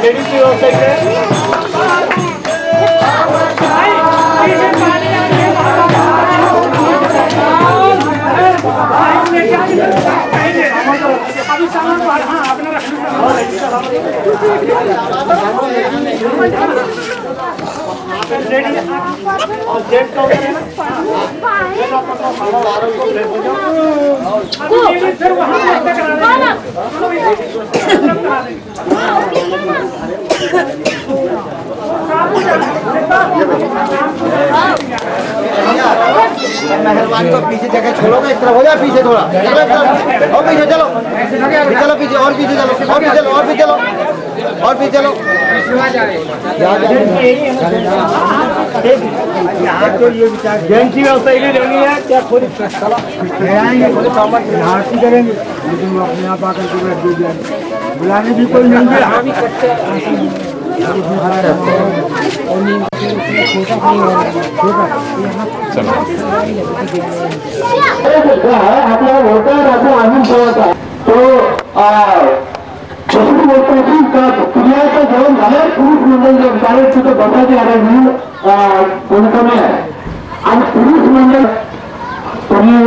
Ladies की व्यवस्था है। मेहरबानी को पीछे जगह छोड़ोगे, इस तरफ हो जाए, पीछे थोड़ा और पीछे चलो, चलो पीछे और पीछे चलो और पीछे चलो और पीछे चलो और पीछे चलो। जेंट्स की व्यवस्था ही रहनी है क्या? खुद आरती करेंगे लेकिन वो अपने आप आकर के बैठ जाएंगे, बुलाने भी कोई नहीं है। क्रियाचं जेवण झालं, पुरुष मंडळ जे विचारायचं तिथं बसायचे आता कोणकोण आहे आणि पुरुष मंडळ तुम्ही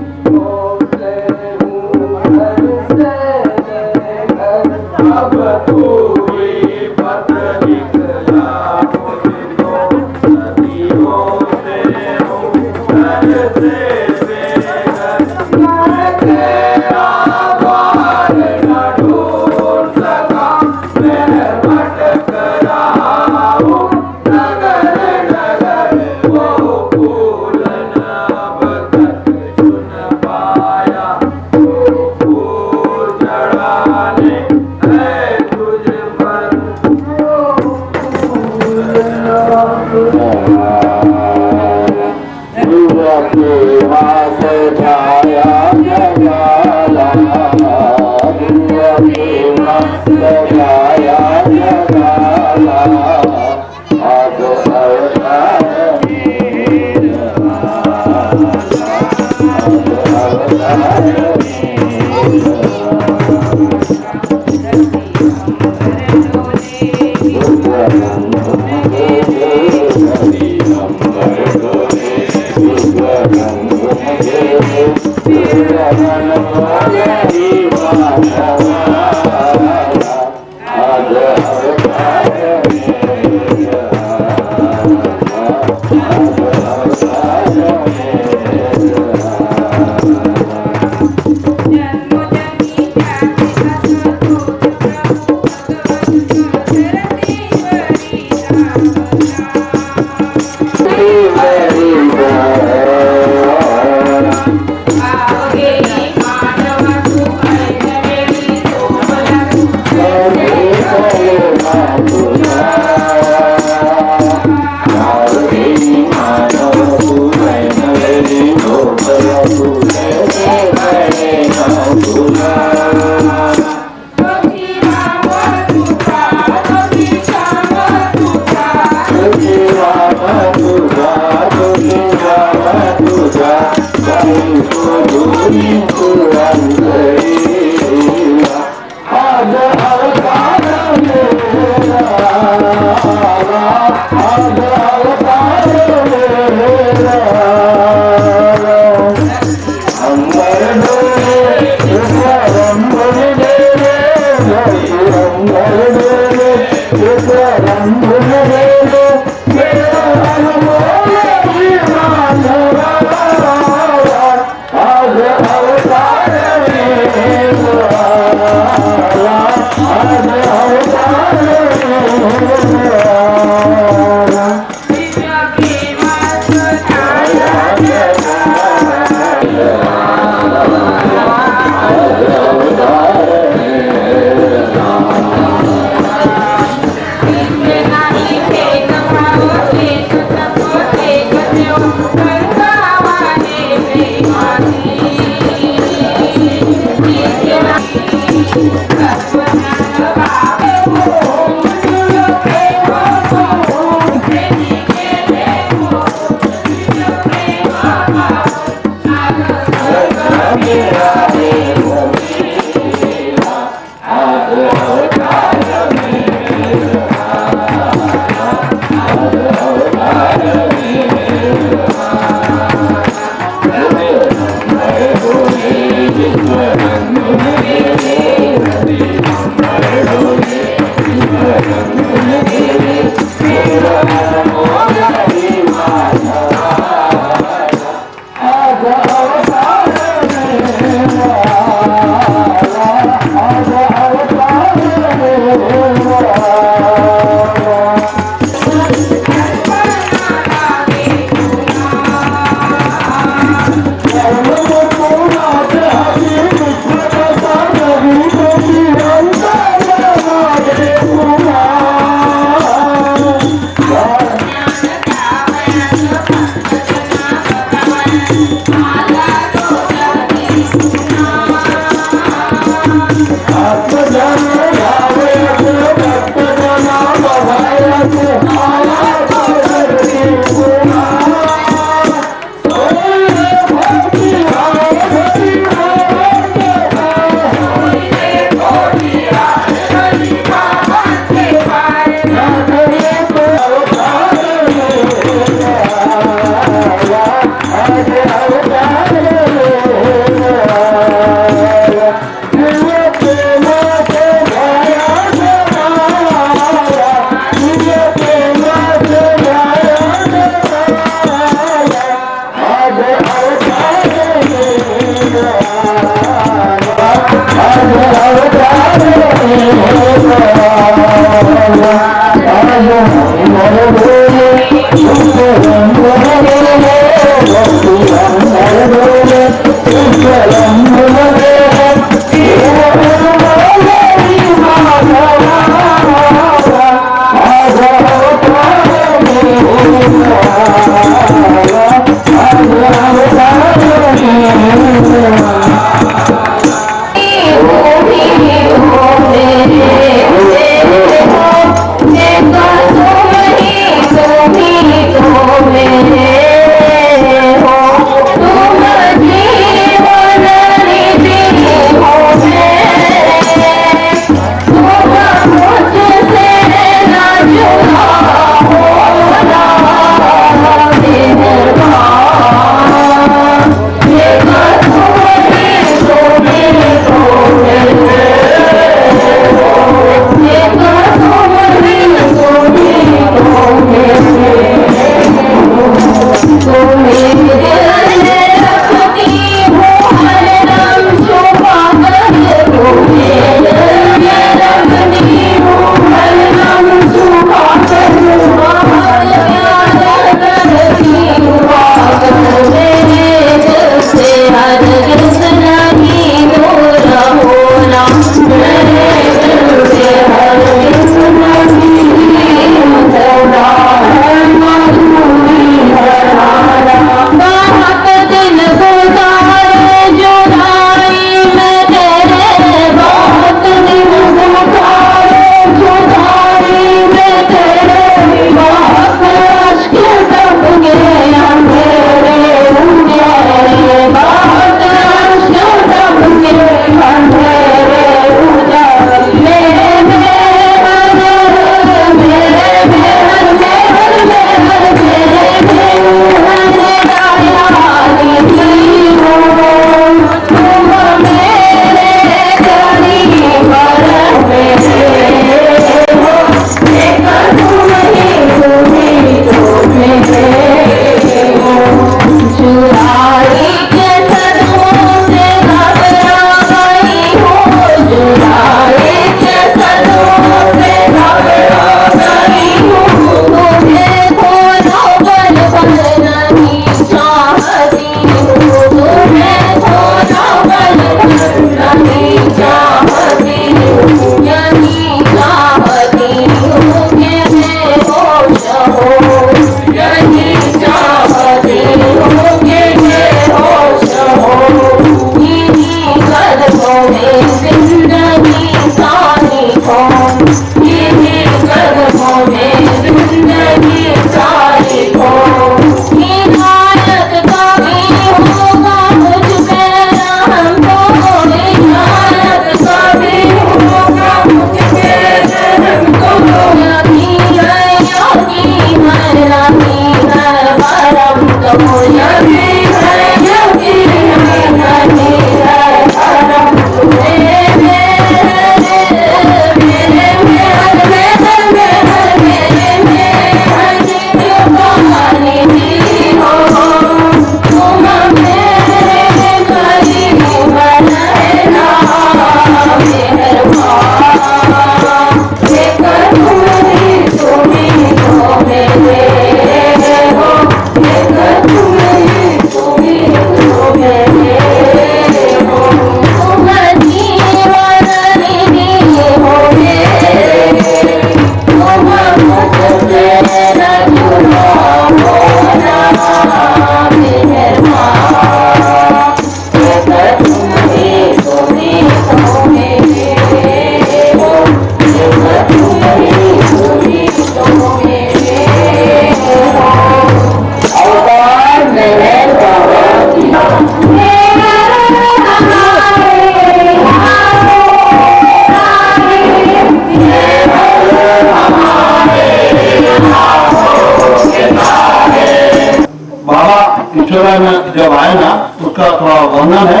में जब आए ना उसका थोड़ा वर्णन है,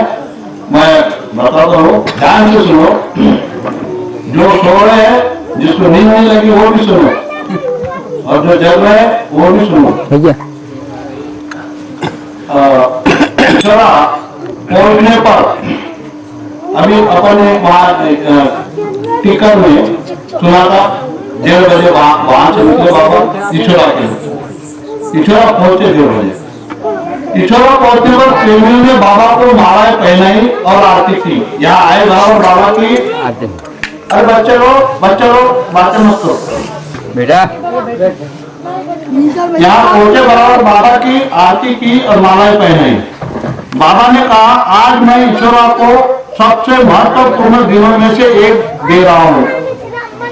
मैं बताता हूँ, ध्यान से सुनो। जो सो रहे हैं, जिसको नींद नहीं लगी वो भी सुनो, और जो जग रहे हैं वो भी सुनो। पहुंचने पर अभी अपन ने वहाँ टीकर में सुना था 1:30 बजे वहां से निकले बाबा इछोरा के। इछोरा पहुंचे 1:30 बजे। इछोरा पहुंचने पर प्रेमियों ने बाबा को मालाएं पहनाई और आरती की। यहाँ आए और बाबा की अरे बच्चे लोग बातें मत करो बेटा। यहाँ पहुंचे बराबर बाबा की आरती की और मालाएं पहनाई। बाबा ने कहा आज मैं ईश्वरा को सबसे महत्वपूर्ण दिनों में से एक दे रहा हूँ।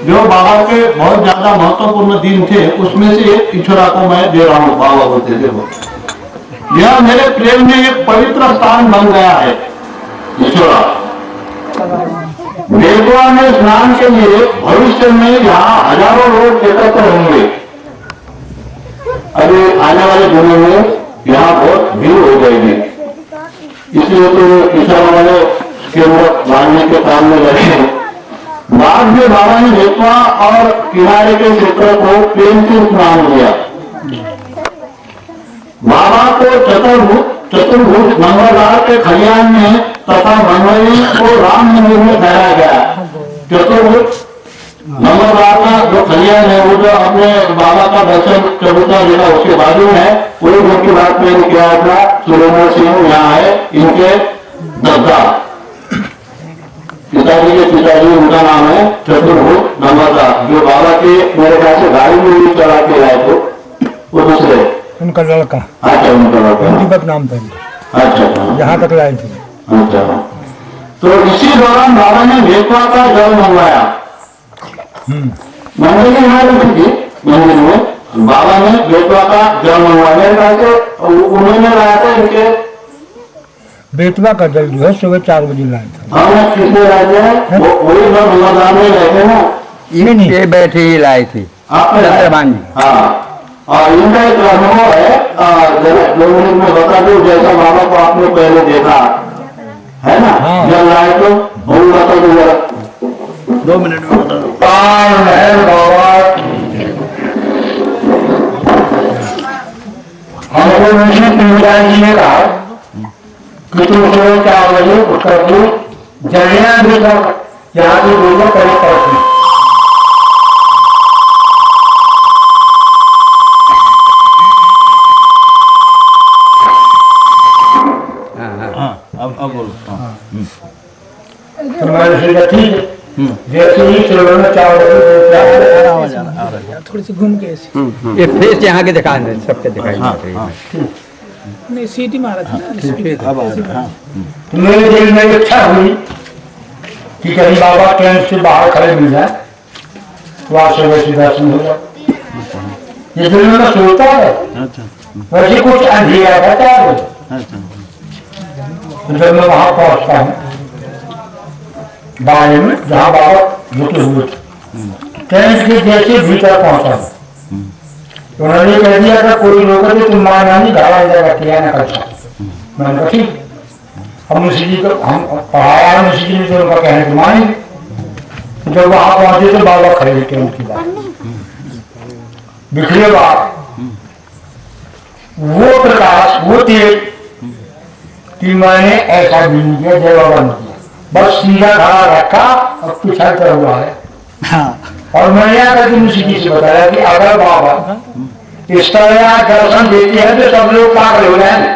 जो बाबा के बहुत ज्यादा महत्वपूर्ण दिन थे उसमें से एक ईश्वरा को मैं दे रहा हूँ। बाबा बोलते थे वो, यह मेरे प्रेम में एक पवित्र स्थान बन गया है। ईश्वरा बेतवा में स्नान के लिए भविष्य में यहाँ हजारों लोग एकत्र होंगे। अभी आने वाले दिनों में यहाँ बहुत भीड़ हो जाएगी, इसलिए तो किसान वाले केंद्र बांधने के काम में लगे। बाद में बाबा ने बेतवा और किनारे के क्षेत्र को प्रेम से स्नान किया। बाबा को चतुर्भुज मंगलवार के खलियान में तथा मंगली को राम मंदिर में ठहराया गया। चतुर्भुज मंगलवार का जो खलियान है वो जो अपने बाबा का दर्शन चबूतरा जिला उसके बाजू में है। वही घर की बात मैंने किया था। सुरेंद्र सिंह यहाँ है, इनके दद्दा पिताजी के पिताजी, उनका नाम है चतुर्भुज मंगलवार, जो बाबा के मेरे ख्याल से गाड़ी में भी चला के लाए थे वो दूसरे उनका लड़का। अच्छा, उनका लड़का दीपक नाम था। अच्छा, यहाँ तक लाए थे। अच्छा। तो इसी दौरान बाबा ने बेतवा का जल मंगवाया। मंदिर में मंदिर में बाबा ने बेतवा का जल मंगवाया। उन्होंने लाया था इनके बेतवा का जल जो है सुबह 4 बजे लाया था। हाँ, किसने लाए थे? वही लोग मंगलवार में गए थे ना, ये बैठे ही लाई थी आपने चंद्रभान जी। हाँ, और इनका एक अनुभव है, 2 मिनट में बता दो। जैसा बाबा को आपने पहले देखा है ना, जब लाए तो वो बता दो जरा, 2 मिनट में बता दो। हमको मुझे पिंडारी जी ने कहा कि तुम सुबह 4 बजे उत्तर को जलिया भी यहाँ की लोगों करीब पहुंची। अब बोलो। तो मैंने सोचा ठीक है, जैसे ही चलो ना 4 बजे थोड़ी सी घूम के ऐसे ये फेस यहाँ के दिखा दे, सबके दिखाई नहीं सीटी मारा था। तो मेरे दिल में इच्छा हुई कि कहीं बाबा ट्रेन से बाहर खड़े मिल जाए, वहां से वैसे दर्शन हो जाए। ये दिल में सोचता है। वैसे कुछ अंधेरा था 4 बजे। जब मैं वहां पहुंचता हूँ बारे में जहाँ बाबा रुके हुए थे, ट्रेन के जैसे भीतर पहुंचा उन्होंने कह दिया था कोई लोग तुम मानी धारा जगह किया न कर सकते। मैंने कहा ठीक, हम मुंशी जी को हम पढ़ाया, मुंशी जी ने तो उनका कहने को मानी। जब वहां पहुंचे तो बाबा खड़े थे उनकी बात बिखरे बात, वो प्रकाश वो तेज कि मैंने ऐसा भी नहीं किया, जवाब नहीं किया, बस सीधा खड़ा रखा और पिछड़ कर हुआ है। और मैंने आकर के मुंशी जी से बताया कि अगर बाबा इस तरह दर्शन देती है तो सब लोग पागल हो जाएंगे।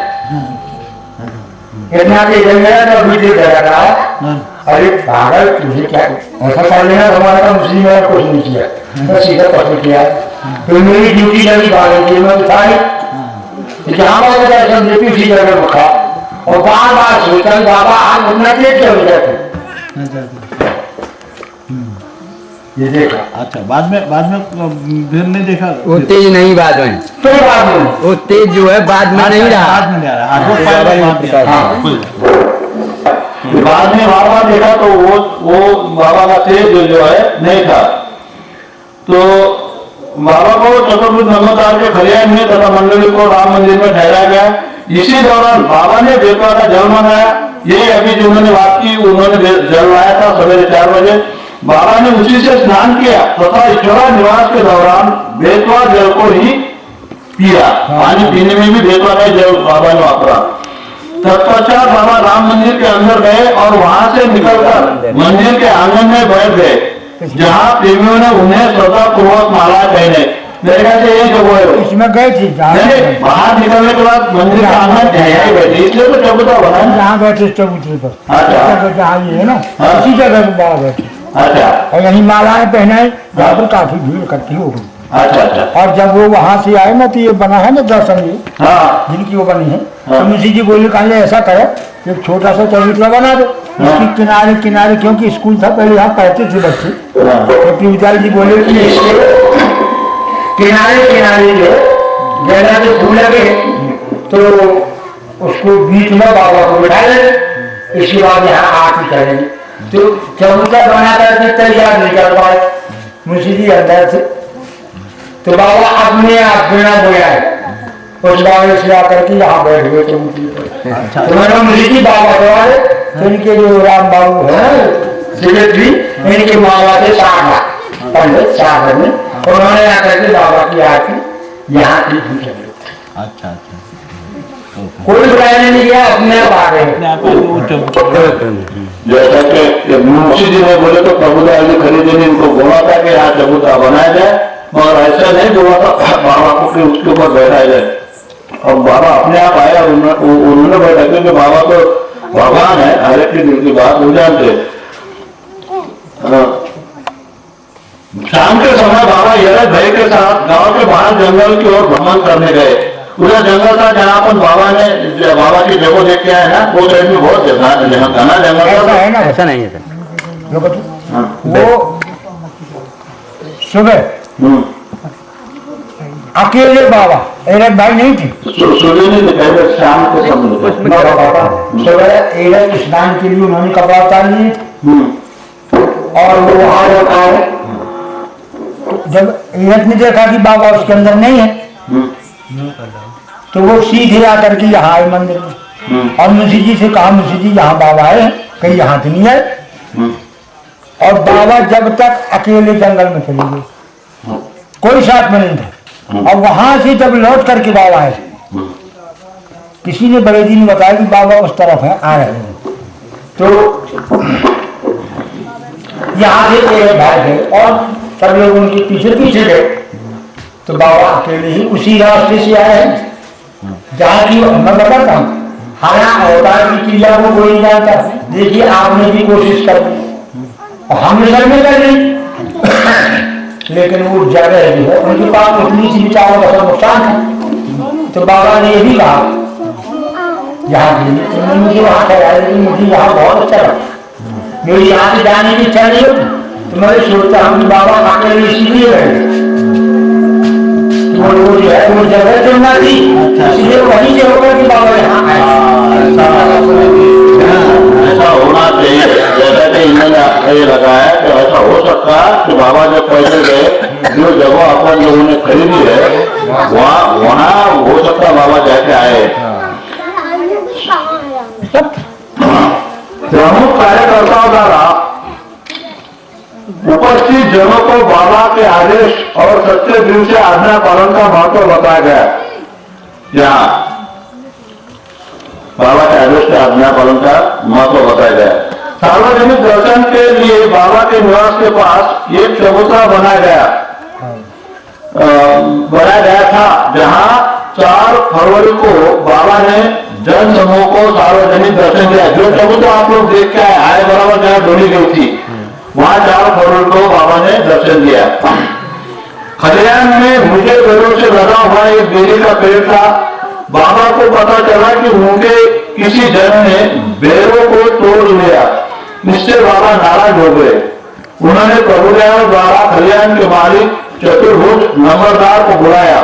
इतना के जगह अभी देख रहा है, अरे पागल तुझे क्या ऐसा कर लेना, हमारा काम मुस्लिम ने कुछ नहीं किया, तो सीधा पसंद किया। तो मेरी ड्यूटी लगी बारह की मैं उठाई, जहाँ बाबा दर्शन देती उसी जगह रखा और बार बार सोचा बाबा आज उतना देख के हो जाते। ये देखा। अच्छा, बाद में फिर नहीं देखा। वो तेज नहीं बाद में, तो बाद में वो तेज जो है बाद में नहीं रहा, बाद में नहीं आ रहा। बाद में बाबा देखा तो वो बाबा का तेज जो है नहीं था। तो बाबा को चतुर्भुज नमोदार के खलियान में तथा मंडली को राम मंदिर में ठहराया गया। इसी दौरान बाबा ने बेतवा का जल मनाया। ये अभी जो उन्होंने बात की, उन्होंने जल लाया था सवेरे 4 बजे। बाबा ने उसी से स्नान किया तथा ईश्वरा निवास के दौरान बेतवा जल को ही पिया। पानी पीने में भी बेतवा का जल बाबा ने वापरा। तत्पश्चात बाबा राम मंदिर के अंदर गए और वहां से निकलकर मंदिर के आंगन में बैठ गए, जहां प्रेमियों ने उन्हें श्रद्धा पूर्वक मालाएं पहने। मेरे ख्याल से यही जगह है। इसमें गए थे नहीं, बाहर निकलने के बाद मंदिर का आंगन जहाँ बैठे, इसलिए तो चबूतरा बना है। जहाँ बैठे चबूतरे पर। अच्छा। जहाँ ये है ना, हाँ। उसी जगह पर बाबा बैठे अच्छा और यही मालाएं पहनाए, यहाँ पर काफी भीड़ इकट्ठी हो गई। अच्छा अच्छा। और जब वो वहां से आए ना, तो ये बना है ना दर्शन, ये हाँ जिनकी वो बनी है, हाँ। तो मुंशी जी बोले कहा ऐसा करे, एक छोटा सा चबूतरा बना दो उसकी किनारे किनारे, क्योंकि स्कूल था पहले, यहाँ पढ़ते थे बच्चे। तो पिताजी जी बोले कि इसके किनारे किनारे जो जगह से फूल लगे तो उसको बीच में बाबा को बिठा ले, इसके बाद यहाँ आरती करेंगे। तो चबूतरा बना करके तैयार नहीं कर पाए, मुंशी जी अंदर थे, तो बाबा अपने आप बिना बुलाए उस बाबा से आकर के यहाँ बैठ गए चबूतरे पर। तो मैंने मुंशी जी बाबा द्वारे, तो इनके जो राम बाबू है सेक्रेटरी, इनके मामा के साथ पंडित साहब ने, उन्होंने आकर के बाबा की आरती यहाँ की पूछा। अच्छा अच्छा। कोई बुलाने नहीं गया, अपने आप आ गए। जैसा कि मुंशी जी ने बोले तो प्रभुदास जी खरीदे ने इनको बोला था कि यहाँ चबूतरा बनाया जाए, मगर ऐसा नहीं बोला था बाबा को कि उसके ऊपर बैठाया जाए। और बाबा अपने आप आया, उन्होंने बैठा, क्योंकि बाबा तो भगवान है, हर एक दिल की बात हो जानते। शाम के समय बाबा यरद भाई के साथ गांव के बाहर जंगल की ओर भ्रमण करने गए। पूरा जंगल था जहाँ अपन बाबा की जगह देख के आए ना, वो साइड में बहुत घना जंगल ऐसा था। है ना, ऐसा नहीं है सर। लोगों को वो सुबह अकेले बाबा, एरक भाई नहीं थी, सूर्य ने दिखाई शाम के समय सुबह एरक स्नान के लिए उन्होंने कपड़ा उतार लिए और वो वहां आए। जब एरक ने देखा कि बाबा उसके अंदर नहीं है, तो वो सीधे आकर के यहाँ आए मंदिर में, और मुंशी जी से कहा, मुंशी जी यहाँ बाबा आए, कहीं यहाँ तो नहीं आए। और बाबा जब तक अकेले जंगल में चले गए, कोई साथ में नहीं था। और वहां से जब लौट करके बाबा आए, किसी ने बड़े जी ने बताया कि बाबा उस तरफ है, आ रहे हैं। तो यहाँ से एक भाई गए और सब लोग उनके पीछे पीछे गए, तो बाबा अकेले ही उसी रास्ते से आए हैं जहाँ की मैं बताता हूँ। हाँ, अवतार की क्रिया को कोई नहीं जानता। देखिए, आपने भी कोशिश कर ली और हमने सर में कर ली, लेकिन वो जगह जो है उनके पास उतनी सी विचारों का सब नुकसान है। तो बाबा ने ये भी कहा यहाँ मुझे वहाँ ठहराया, लेकिन मुझे यहाँ बहुत अच्छा लगा, मेरी यहाँ से जाने की इच्छा नहीं होती। तो मैं सोचता हूँ कि बाबा अकेले इसीलिए रहे, वो जो है वो जगह चुनना थी, इसलिए वहीं से होकर कि बाबा यहाँ आए। ऐसा होना चाहिए, जैसा कि इन्होंने ये लगाया कि ऐसा हो सकता है कि बाबा जब पहले गए, जो जगह अपन लोगों ने खरीदी है, वहाँ हो सकता बाबा जाके आए। प्रमुख कार्यकर्ताओं द्वारा उपस्थित जनों को बाबा के आदेश और सच्चे दिल से आज्ञा पालन का महत्व बताया गया। यहाँ बाबा के आदेश के आज्ञा पालन का महत्व बताया गया। सार्वजनिक दर्शन के लिए बाबा के निवास के पास एक चबूतरा बनाया गया था, जहां 4 फरवरी को बाबा ने जन समूह को सार्वजनिक दर्शन दिया। जो चबूतरा आप लोग देख के आए बराबर जहाँ डोली गई थी, वहां 4 फरवरी को बाबा ने दर्शन दिया। खलियान में मुझे पेड़ों से लगा हुआ एक बेरी का पेड़ था। बाबा को पता चला कि उनके किसी जन ने बेरों को तोड़ लिया। इससे बाबा नाराज हो गए। उन्होंने प्रभुदयाल द्वारा खलियान के मालिक चतुर्भुज नंबरदार को बुलाया।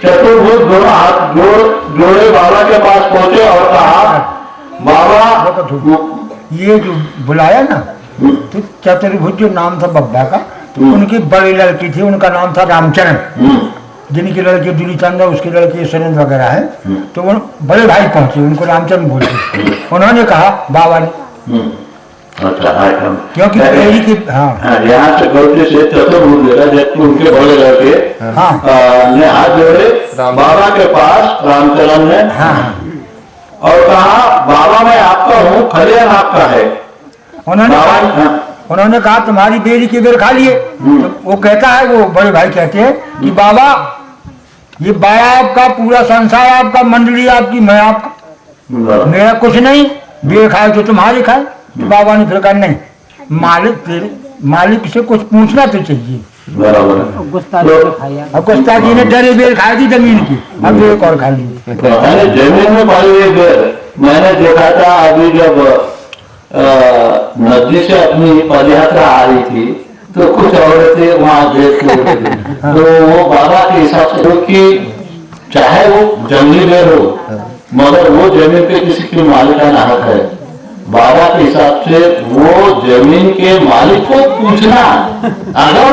चतुर्भुज दोनों हाथ जोड़े बाबा के पास पहुंचे और कहा, बाबा ये जो बुलाया ना, तो चतुर्भुज जो नाम था बब्बा का, तो उनकी बड़ी लड़की थी, उनका नाम था रामचरण। जिनके लड़के दूलीचंद है, उसके लड़के सुरेंद्र वगैरह है, तो वो बड़े भाई पहुंचे, उनको रामचंद्र बोलते। उन्होंने कहा बाबा ने, अच्छा क्योंकि पहली की यहाँ से गलती से चतुर्भुज देखा, जबकि उनके बड़े लड़के ने हाथ जोड़े बाबा के पास रामचरण ने और कहा बाबा मैं आपका हूँ, खलियान आपका है। उन्होंने कहा तुम्हारी बेरी के बेर खा लिए। तो वो कहता है, वो बड़े भाई कहते हैं कि बाबा ये बाया आपका, पूरा संसार आपका, मंडली आपकी, मैं आपका, मेरा कुछ नहीं, बेर खाए तो तुम्हारे खाए। तो बाबा ने फिर कहा नहीं, मालिक से कुछ पूछना तो चाहिए। अब गुस्ताखी ने डरे बेर खाई थी जमीन की, अब एक और खा ली। जमीन में पाई एक बेर मैंने देखा था अभी जब नदी से अपनी पदयात्रा आ रही थी, तो कुछ औरतें वहां देख के तो वो बाबा के हिसाब से, कि चाहे वो जंगली बेर हो मगर वो जमीन पे किसी की मालिकाना हक है। बाबा के हिसाब से वो जमीन के मालिक को पूछना, अगर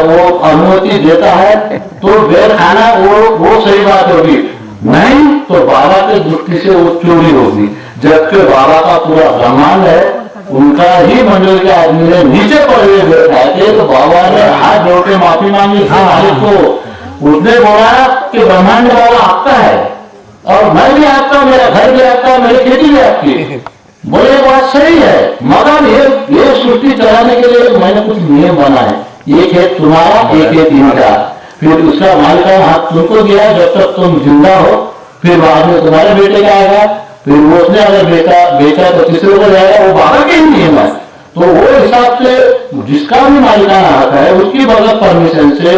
वो अनुमति देता है तो बेर खाना वो सही बात होगी, नहीं तो बाबा के दृष्टि से वो चोरी होगी। जबकि बाबा का पूरा ब्रह्मांड है, उनका ही मंडल के आदमी ने नीचे पड़े बेर खाए थे, तो बाबा ने हाथ जोड़ के माफी मांगी मालिक को। उसने बोला कि ब्रह्मांड वाला आपका है और मैं भी आपका, मेरा घर भी आपका, मेरी खेती भी आपकी। बोले बात सही है, मगर ये सृष्टि चलाने के लिए मैंने कुछ नियम बनाए, एक है तुम्हारा, एक है इनका, फिर उसका मालिकाना हाथ तुमको दिया जब तक तुम जिंदा हो, फिर बाद में तुम्हारे बेटे का आएगा, फिर वो उसने अगर बेचा तो तीसरे को जाएगा, वो बाबा के ही नियम है। तो वो हिसाब से जिसका भी मालिकाना हक है उसकी बगैर परमिशन से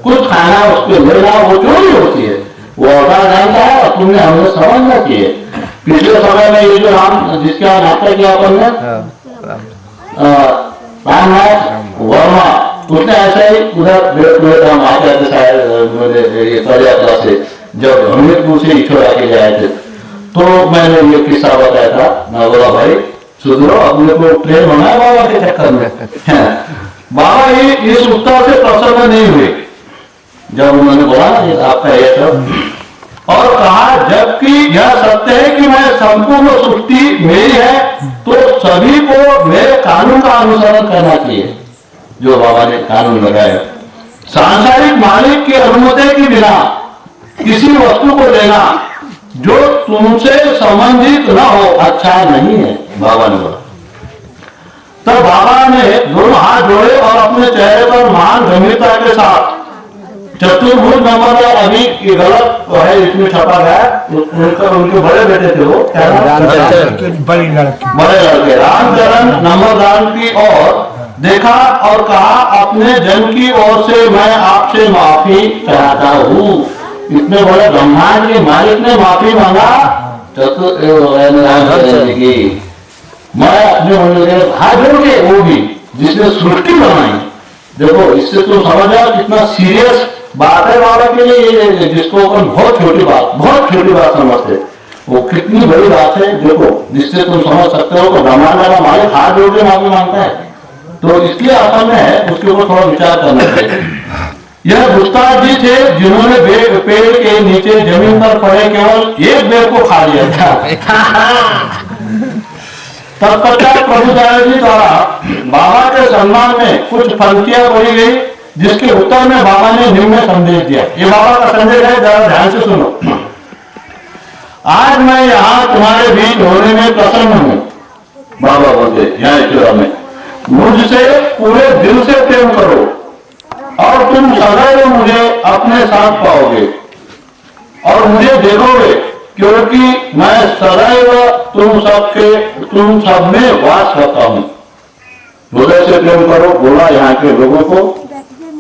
कुछ खाना उसको लेना वो चोरी होती है। वो अवतार जानता है और तुमने हमें समझना चाहिए। पिछले समय में ये जो राम जिसका नाटक किया अपन ने रामनाथ वर्मा, उसने ऐसा ही उधर हम आ जाते शायद पदयात्रा से जब हमीरपुर से इछोड़ आके जाए थे, तो मैंने ये किस्सा बताया था। मैं बोला भाई सुधरो, अपने को ट्रेन बनाया बाबा के चक्कर में। बाबा ये इस उत्तर से प्रसन्न नहीं हुए जब उन्होंने बोला आपका ये सब, और कहा जबकि यह सत्य है कि मैं संपूर्ण सृष्टि मेरी है, तो सभी को मेरे कानून का अनुसरण करना चाहिए, जो बाबा ने कानून लगाया। सांसारिक मालिक की अनुमति के बिना किसी वस्तु को लेना जो तुमसे संबंधित न हो अच्छा नहीं है, बाबा ने बोला। तब बाबा ने दोनों हाथ जोड़े और अपने चेहरे पर महान गंभीरता के साथ चतुर्भुज नंबर अभी गलत है, इसमें छपा गया, उनके बड़े बेटे थे वो बड़े लड़के रामचरण नंबरदार की ओर देखा और कहा अपने जन की ओर से मैं आपसे माफी चाहता हूँ। इतने बड़े ब्रह्मांड के मालिक ने माफी मांगा की, मैं अपने मंडल के हाथ जोड़ के, वो भी जिसने सृष्टि बनाई। देखो इससे तुम समझ जाओ कितना सीरियस बात है बाबा के लिए, जिसको अपन बहुत छोटी बात समझते, वो कितनी बड़ी बात है। देखो जिससे तुम समझ सकते हो कि ब्रह्मांड वाला मालिक हाथ जोड़ के माफी मांगता है, तो इसलिए अपन में उसके ऊपर थोड़ा विचार करना चाहिए। यह गुस्ताख जी थे जिन्होंने पेड़ के नीचे जमीन पर पड़े केवल एक बेर को खा लिया था। तत्पश्चात प्रभुदयाल जी द्वारा बाबा के सम्मान में कुछ पंक्तियां बोली गई, जिसके उत्तर में बाबा ने निम्न संदेश दिया। ये बाबा का संदेश है, जरा ध्यान से सुनो। आज मैं यहाँ तुम्हारे बीच होने में प्रसन्न हूँ, बाबा बोलते यहाँ ईश्वर में, मुझसे पूरे दिल से प्रेम करो और तुम सदैव मुझे अपने साथ पाओगे और मुझे देखोगे, क्योंकि मैं सदैव तुम सब में वास करता हूँ। हृदय से प्रेम करो बोला यहाँ के लोगों को,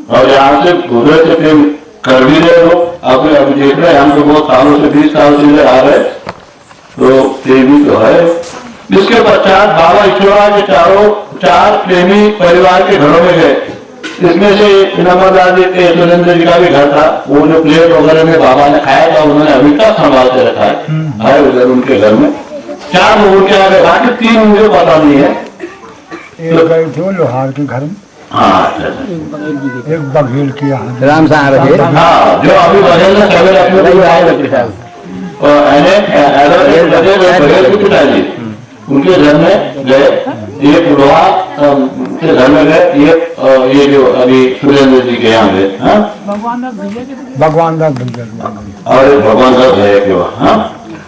और यहाँ से हृदय से प्रेम कर भी रहे हो। अभी देख रहे हैं, हम तो बहुत सालों से 20 साल से आ रहे, तो प्रेमी तो है। इसके पश्चात बाबा ईश्वरा के चार प्रेमी परिवार के घरों में गए। इसमें से नंबरदार जी के सुरेंद्र जी का भी घर था, वो जो प्लेट वगैरह में बाबा ने खाया था उन्होंने अभी तक संभाल के रखा है उधर उनके घर में। 4 लोगों के आगे बाकी 3 मुझे पता नहीं है। एक गए थे लोहार के घर में, हाँ अच्छा अच्छा एक बघेल की यहाँ राम साहब रखे हाँ जो अभी बघेल ने सवेरे अपने को आए और बघेल के पिताजी उनके घर में गए, ये पुरोहा के घर में गए, ये जो अभी सुरेंद्र जी के यहाँ गए, हाँ भगवान दास भैया और एक भगवान दास भैया के वहाँ, हाँ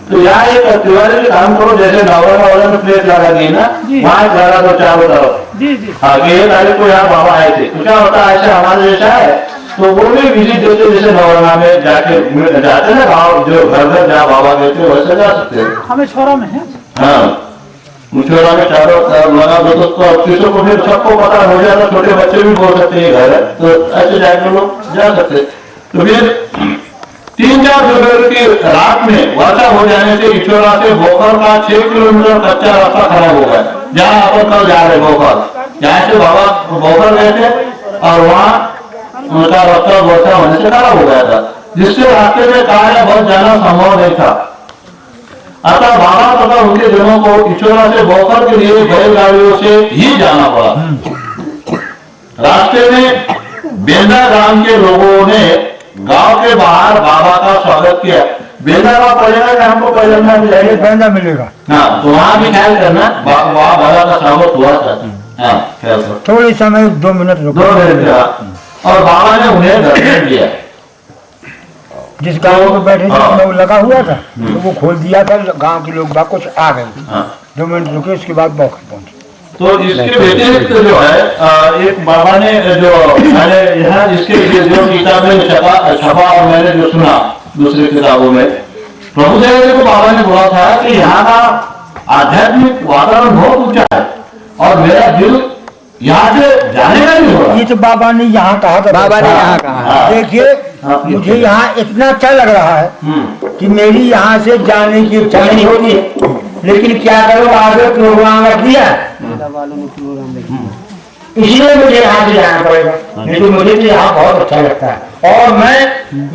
तो यहाँ एक तिवारी के काम करो, जैसे नवरा में प्लेट लगा दी ना, वहाँ लगा दो चारों तरफ। हाँ कि ये तारीख को यहाँ बाबा आए थे, तो क्या होता है ऐसे हमारे जैसा है तो वो भी विजिट देते, जैसे नवरंगा में जाते ना गाँव, जो घर घर जहाँ बाबा गए थे वैसे जा सकते हैं। हमें छोरा में है हाँ मुछोरा में चारों तरफ लगा दो तो किसी को फिर सबको पता हो जाएगा, छोटे बच्चे भी बोल सकते हैं घर है, तो ऐसे जाकर लोग जा सकते। तो फिर 3-4 फरवरी की रात में वर्षा हो जाने से इछोरा से भोकर का 6 किलोमीटर कच्चा रास्ता खराब हो गया, जहाँ अपन कल जा रहे भोकर, जहाँ से बाबा भोकर गए थे और वहाँ उनका रास्ता वर्षा होने से खराब हो गया था, जिससे रास्ते में कार या बस जाना संभव नहीं था। अतः बाबा तथा उनके जनों को इछोरा से भोकर के लिए बैलगाड़ियों से ही जाना पड़ा। रास्ते में बेंदा गांव के लोगों ने गांव के बाहर बाबा का स्वागत किया। बेंदा का पड़ेगा कि हमको पहलना मिलेगा, पैदा मिलेगा। हाँ तो वहाँ भी ख्याल करना, वहाँ बाबा का स्वागत हुआ था। हाँ ख्याल करो, थोड़ी समय 2 मिनट रुको। 2 मिनट और बाबा ने उन्हें दर्शन दिया। जिस गाँव में बैठे थे उसमें वो लगा हुआ था तो वो खोल दिया था, गांव के लोग बाग कुछ आ गए। 2 मिनट रुके, उसके बाद बौखर पहुंचे। तो इसके व्यतिरिक्त जो है एक बाबा ने जो मैंने यहाँ इसके जो किताब में छपा और मैंने जो सुना दूसरी किताबों में, प्रभुदेव जी को बाबा ने बोला था कि यहाँ का आध्यात्मिक वातावरण बहुत ऊंचा है और मेरा दिल यहाँ से जाने का नहीं हो रहा। ये तो बाबा ने यहाँ कहा था, बाबा ने यहाँ कहा। देखिए मुझे यहाँ इतना अच्छा लग रहा है कि मेरी यहाँ से जाने की इच्छा नहीं होती, लेकिन क्या करो आगे प्रोग्राम रख दिया, इसलिए मुझे यहाँ से जाना पड़ेगा। नहीं तो मुझे तो यहाँ बहुत अच्छा लगता है और मैं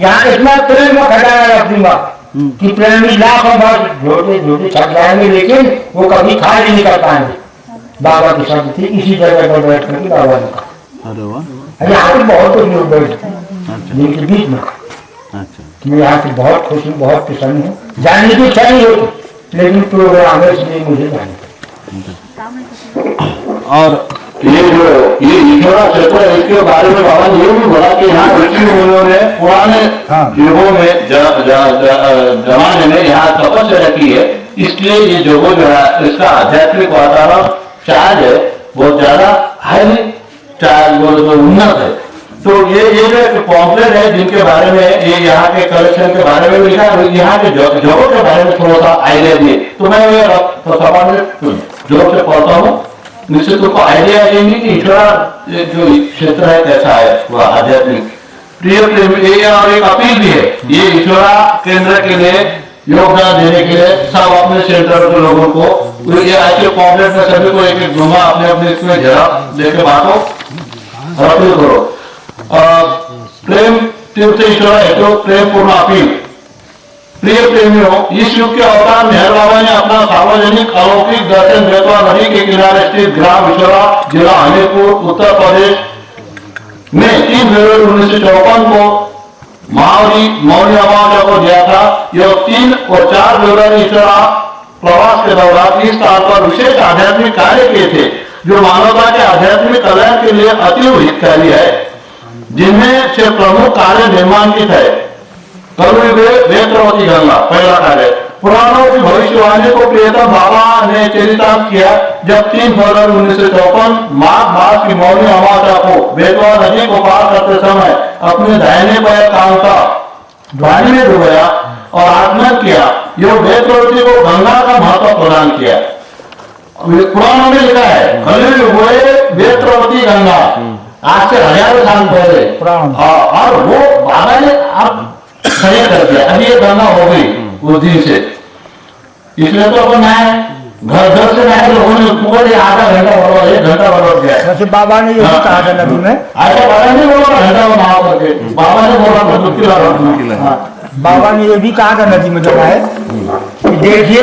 यहाँ इतना प्रेम खजाना रख दूंगा कि प्रेमी लाखों बार झोटे झोटे छप जाएंगे, लेकिन वो कभी खाली नहीं कर पाएंगे। बाबा की शब्द थी, इसी जगह पर बैठ करके बाबा ने कहा। अरे वाह, यहाँ पर बहुत लोग बैठते हैं जिनके बीच में। अच्छा मैं यहाँ से बहुत खुश हूँ, बहुत प्रसन्न हूँ। जाने की इच्छा नहीं होती, लेकिन प्रोग्राम है इसलिए मुझे जाने। और ये ईश्वरा क्षेत्र है, इसके बारे में बाबा ने ये भी बोला कि यहाँ ऋषि मुनियों ने पुराने युगों में जमाने में यहाँ तपस्या की है, इसलिए ये जगह जो है इसका आध्यात्मिक वातावरण चार्ज है बहुत ज्यादा हाईली चार्ज उन्नत है। तो ये जो पॉम्पलेट है जिनके बारे में ये यहाँ के कलेक्शन के बारे में लिखा है, यहाँ के जगहों के बारे में थोड़ा सा आइडिया दिए, तो मैं ये जोर से पढ़ता हूँ, निश्चित रूप से आइडिया देंगे कि ईश्वरा जो क्षेत्र है कैसा है वह आध्यात्मिक। प्रिय प्रेमी, ये और एक अपील भी है, ये ईश्वरा केंद्र के लिए योगदान देने के लिए सब अपने सेंटर के लोगों को ये ऐसे पॉम्पलेट में सभी को एक दूंगा, अपने अपने इसमें जरा देखे बातों अपील करो। प्रेम तीर्थ ईश्वर है तो प्रेम पूर्ण अपील। प्रिय प्रेमियों, इस युग के अवतार मेहर बाबा ने अपना सार्वजनिक अलौकिक दर्शन बेतवा नदी के किनारे स्थित ग्राम ईश्वरा, जिला हमीरपुर, उत्तर प्रदेश में 3 फरवरी 1954 को मौनी अमावस्या को दिया था। यह 3 और 4 फरवरी ईश्वरा प्रवास के दौरान इस स्थान पर विशेष आध्यात्मिक कार्य किए थे, जो मानवता के आध्यात्मिक कल्याण के लिए अति हितकारी है, जिनमें से प्रमुख कार्य निम्नलिखित है। वेत्रवती गंगा पहला कार्य, पुराणों की भविष्यवाणी को प्रियतम बाबा ने चरितार्थ किया जब 3 फरवरी 1954 माघ मास की मौनी अमावस्या को बेतवा नदी को पार करते समय अपने दाहिने पैर कान का पानी में डुबाया और आगमन किया। यह वेत्रवती को गंगा का महत्व प्रदान किया। पुराणों में लिखा है कलयुग हुए वेत्रवती गंगा, आज से हजारों साल पहले, और वो बाबा ने अब सही कर दिया, अभी ये गंगा हो गई उस दिन से। इसलिए तो अपन नहाए, घर से नहाए, लोगों ने पूरे आधा घंटा बर्बाद, 1 घंटा बर्बाद किया। वैसे बाबा ने ये कहा था नदी में, ऐसा बाबा ने बोला घंटा नहा करके, बाबा ने बोला था डुबकी लगा। बाबा ने ये भी कहा था नदी में जब आए कि देखिए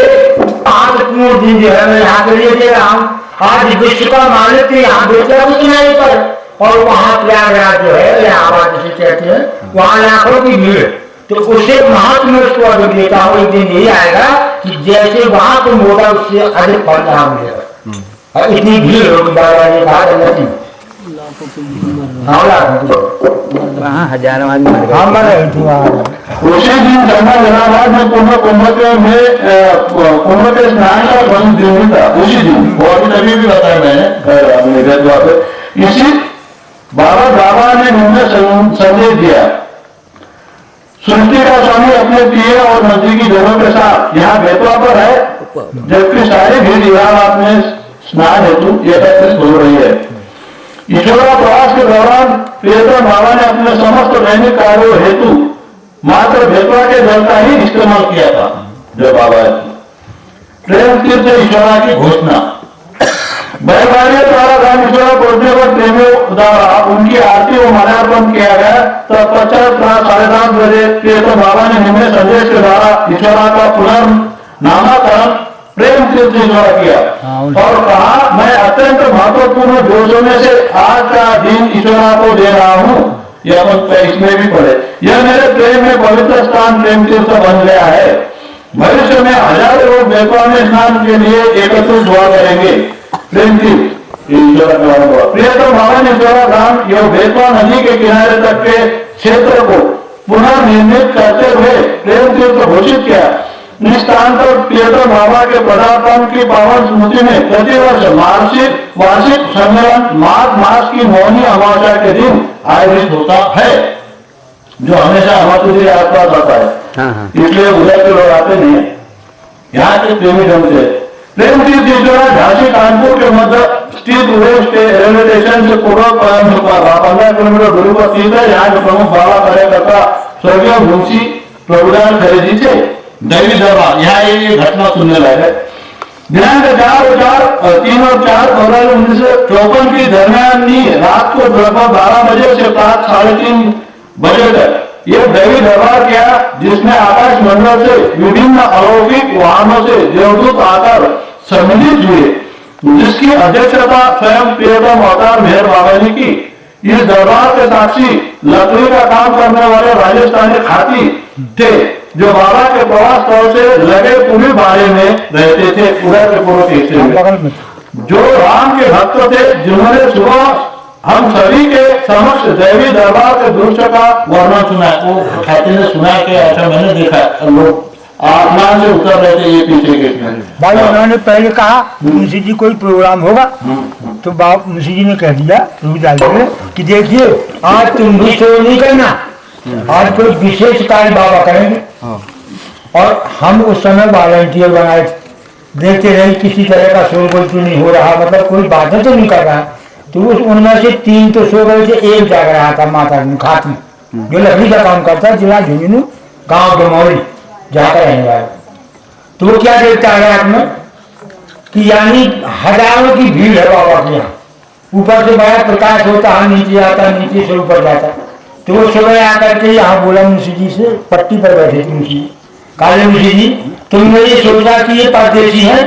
आज इतने दिन जो है मैं यहाँ के लिए दे रहा हूँ, आज विश्व का मालिक यहाँ बेचा भी किनारे पर और वहाँ प्रयागराज जो है इलाहाबाद जिसे कहते हैं, वहाँ लाखों की भीड़, तो उससे महत्व में उसको अधिक देता हूँ। एक दिन यही आएगा कि जैसे वहाँ तुम होगा उससे अधिक फल यहाँ मिलेगा। और इतनी भीड़ होगी, बाबा ने कहा नहीं, हाँ लाखों वहाँ हजारों आदमी मर हाँ मर गए। रही थी वहाँ। उसी दिन गंगा जलाभार में कुंभ के स्नान का बंद दिन भी था उसी दिन, वो अभी तभी भी बताया मैंने अपने वेदवा पे। इसी बाबा ने हमें संदेश दिया, सृष्टि का स्वामी अपने प्रिय और नजदीकी जनों के साथ यहाँ बेतवा पर है, जबकि सारी भीड़ इलाहाबाद में स्नान हेतु एकत्रित हो रही है। ईश्वरा प्रवास के दौरान प्रियतम बाबा ने अपने समस्त दैनिक कार्यों हेतु मात्र बेतवा के जल का ही इस्तेमाल किया था। जब बाबा प्रेम तीर्थ ईश्वरा की घोषणा, बैलगाड़ियों द्वारा रामेश्वरा पहुंचने पर प्रेमियों द्वारा उनकी आरती व माल्यार्पण किया गया। तब 7:30 बजे प्रियतम बाबा ने हमें संदेश के द्वारा ईश्वरा का पुनर्नामकरण प्रेम तीर्थ ईश्वरा किया और कहा, मैं अत्यंत महत्वपूर्ण जोशों में से आज का दिन ईश्वरा को दे रहा हूँ। यह अपन इसमें भी पढ़े, यह मेरे प्रेम में पवित्र स्थान प्रेम तीर्थ बन गया है। भविष्य में हजारों लोग बेतवा में स्नान के लिए एकत्रित हुआ करेंगे। प्रेम तीर्थ ईश्वरा का हुआ। प्रियतम बाबा ने ईश्वरा धाम यह बेतवा नदी के किनारे तक के क्षेत्र को पुनर्निर्मित करते हुए प्रेम तीर्थ घोषित किया। इस स्थान पर प्रियतम बाबा के पदार्पण की पावन स्मृति में प्रतिवर्ष वार्षिक सम्मेलन माघ मास की मौनी अमावस्या के दिन आयोजित होता है, जो हमेशा हमारे आसपास आता है। हाँ हाँ। इसलिए उधर के लोग आते नहीं है, यहाँ के प्रेमी ढंग से। प्रेम तीर्थ ईश्वरा झांसी कानपुर के मध्य स्थित वेस्ट रेलवे स्टेशन से पूर्व 15 किलोमीटर दूरी पर स्थित है। यहाँ के प्रमुख बाबा कार्यकर्ता स्वर्गीय मुंशी प्रभुदान खरेदी थे। दैवी दरबार, यहाँ ये घटना सुनने लायक है। दिनांक 3 और 4 फरवरी 1954 की दरमियानी रात को लगभग 12 बजे से रात 3:30 बजे तक यह दैवी दरबार किया, जिसमें आकाश मंडल से विभिन्न अलौकिक वाहनों से देवदूत आकर सम्मिलित हुए, जिसकी अध्यक्षता स्वयं प्रियतम अवतार मेहर बाबा ने की। इस दरबार के साक्षी लकड़ी का काम करने वाले राजस्थानी खाती थे, जो बाबा के प्रवास स्थल से लगे पूरी बारे में रहते थे। पूरा के पूरे हिस्से में जो राम के भक्त थे, जिन्होंने सुबह हम सभी के समक्ष देवी दरबार के दृश्य का वर्णन सुना। वो खाती ने सुना कि ऐसा मैंने देखा, लोग आसमान से उतर रहे थे ये पीछे के भाई उन्होंने पहले कहा मुंशी जी कोई प्रोग्राम होगा, तो बाप मुंशी जी ने कह दिया कि देखिए आज तुम भी शोर नहीं करना, आज कोई विशेष कार्य बाबा करेंगे। और हम उस समय वॉलंटियर बनाए, देखते रहे किसी तरह का शोर कोई नहीं हो रहा, मतलब कोई बाधा तो नहीं कर रहा। तो उनमें से 3 तो सो गए थे, एक जाग रहा था माता खाती, जो लकड़ी का काम करता है, जिला झुंझुनू गाँव डोमौली जाकर रहने वाले। तो वो क्या देखता है रात में कि यानी हजारों की भीड़ है बाबा के यहाँ, ऊपर से बड़ा प्रकाश होता है, नीचे आता, नीचे से ऊपर जाता। तो वो सुबह आकर के यहाँ बोला मुंशी जी से, पट्टी पर बैठे थे मुंशी जी, काले मुंशी जी तुमने ये सोचा कि ये परदेशी है,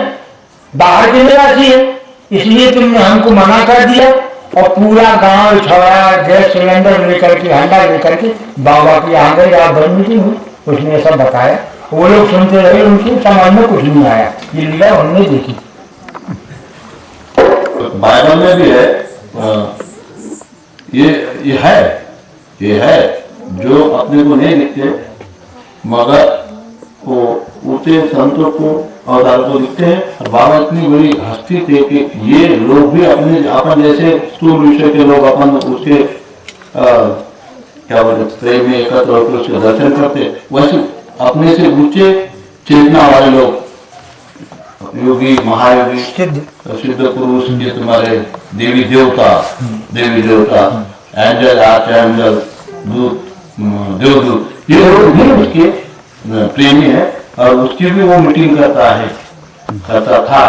बाहर के निवासी है, इसलिए तुमने हमको मना कर दिया और पूरा गांव छोड़ा, गैस सिलेंडर लेकर के, हंडा लेकर के बाबा की यहाँ गए। रात भर मीटिंग हुई, उसने ऐसा बताया, वो लोग सुनते रहे, उनके समझ में कुछ नहीं आया। ये लीला हमने देखी। बाइबल में भी है, ये है जो अपने को नहीं दिखते, मगर वो ऊंचे संतों को अवतार को दिखते हैं। और बाबा इतनी बड़ी हस्ती थे कि ये लोग भी अपन जैसे स्थूल विषय के लोग अपन उसके क्या बोलते प्रेम में एकत्र होकर उसके दर्शन करते, वैसे अपने से ऊंचे चेतना वाले लोग, योगी महायोगी सिद्ध पुरुष, ये तुम्हारे देवी देवता एंजल आर्च एंजल दूत देवदूत, ये लोग भी उसके प्रेमी है। और उसकी भी वो मीटिंग करता था,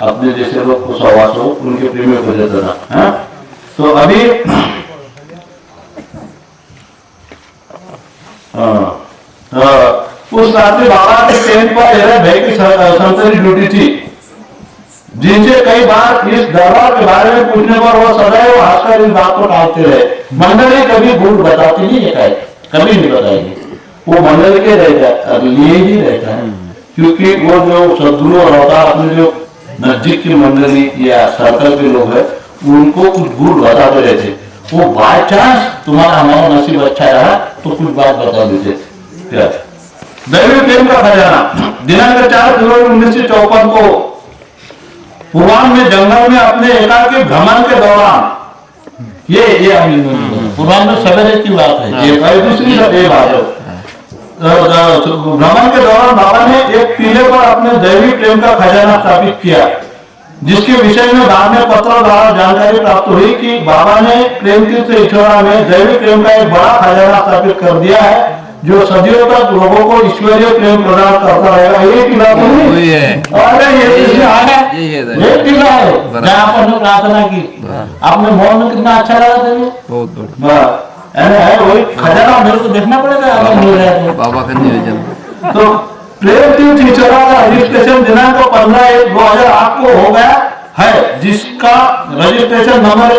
अपने जैसे लोग को सहवास हो उनके प्रेमी को देता था। तो अभी उस रात्रि बाबा के टेंट पर भय की संतरी ड्यूटी थी। जिनसे कई बार इस दरबार के बारे में पूछने पर वो सदैव हंसकर इस बात को टालते रहे। मंडली कभी भूल बताती नहीं है, कभी नहीं बताएगी, वो मंडल के लिए ही रहता है, क्योंकि वो जो सदगुरु और अवतार अपने जो नजदीक की मंडली या सर्कल के लोग हैं उनको कुछ भूल बताते रहते। वो बाय चांस तुम्हारा हमारा नसीब अच्छा रहा तो कुछ बात बता देते। क्या दैवी प्रेम का खजाना दिनांक 4 फरवरी 1954 को पूर्वांचल में जंगल में अपने एकाकी भ्रमण के दौरान ये पूर्वांचल में सवेरे की बात है, ये दूसरी बात है। भ्रमण के दौरान बाबा ने एक टीले पर अपने दैवी प्रेम का खजाना स्थापित किया, जिसके विषय में बाद में पत्रों द्वारा जानकारी प्राप्त हुई कि बाबा ने प्रेम तीर्थ इछोरा में दैवी प्रेम का एक बड़ा खजाना स्थापित कर दिया है, जो सदियों तक लोगों को ईश्वरीय प्रेम प्रदान करता रहेगा। ये टीला तो नहीं है, अरे ये टीला है जहाँ पर हमने प्रार्थना की, आपने मोहन में कितना अच्छा लगा था ये, बहुत बढ़िया है वही खजाना मेरे को देखना पड़ेगा अगर मिल रहा है बाबा का निवेदन। तो प्रेम तीर्थ इछोरा का रजिस्ट्रेशन दिनांक 15/1/2008 को हो गया है, जिसका रजिस्ट्रेशन नंबर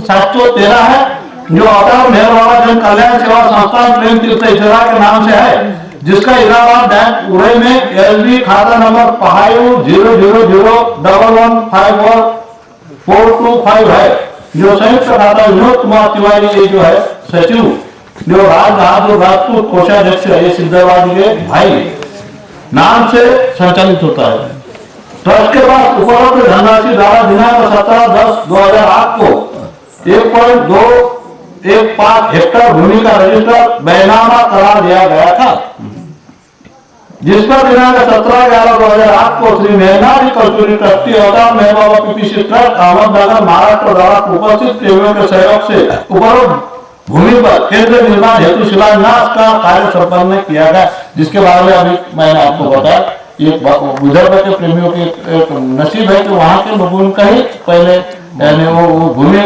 713 है, जो अवतार मेहर बाबा जन कल्याण सेवा संस्थान प्रेम तीर्थ इछोरा के नाम से है, जिसका इलाहाबाद बैंक उड़े में एलबी खाता नंबर 500011515425 है, जो संयुक्त खाता विनोद कुमार तिवारी ये जो है सचिव, जो राज बहादुर राजपूत कोषाध्यक्ष है, ये सिद्धवादी के भाई नाम से संचालित होता है। ट्रस्ट के पास उपलब्ध धनराशि द्वारा दिनांक 17/10/2008 को 1.215 हेक्टेयर भूमि का रजिस्टर बैनामा करार दिया गया था, जिस पर दिनांक 17/11/2008 को श्री मेहनारी कस्तूरी ट्रस्टी अवतार मेहर बाबा पीपीसी ट्रस्ट अहमदनगर महाराष्ट्र द्वारा उपस्थित प्रेमियों के सहयोग से उपलब्ध भूमि पर केंद्र निर्माण हेतु शिलान्यास का कार्य संपन्न किया गया, जिसके बारे में अभी मैंने आपको बताया। ये विदर्भ के प्रेमियों की एक नसीब है कि वहां के लोगों का ही पहले यानी वो भूमि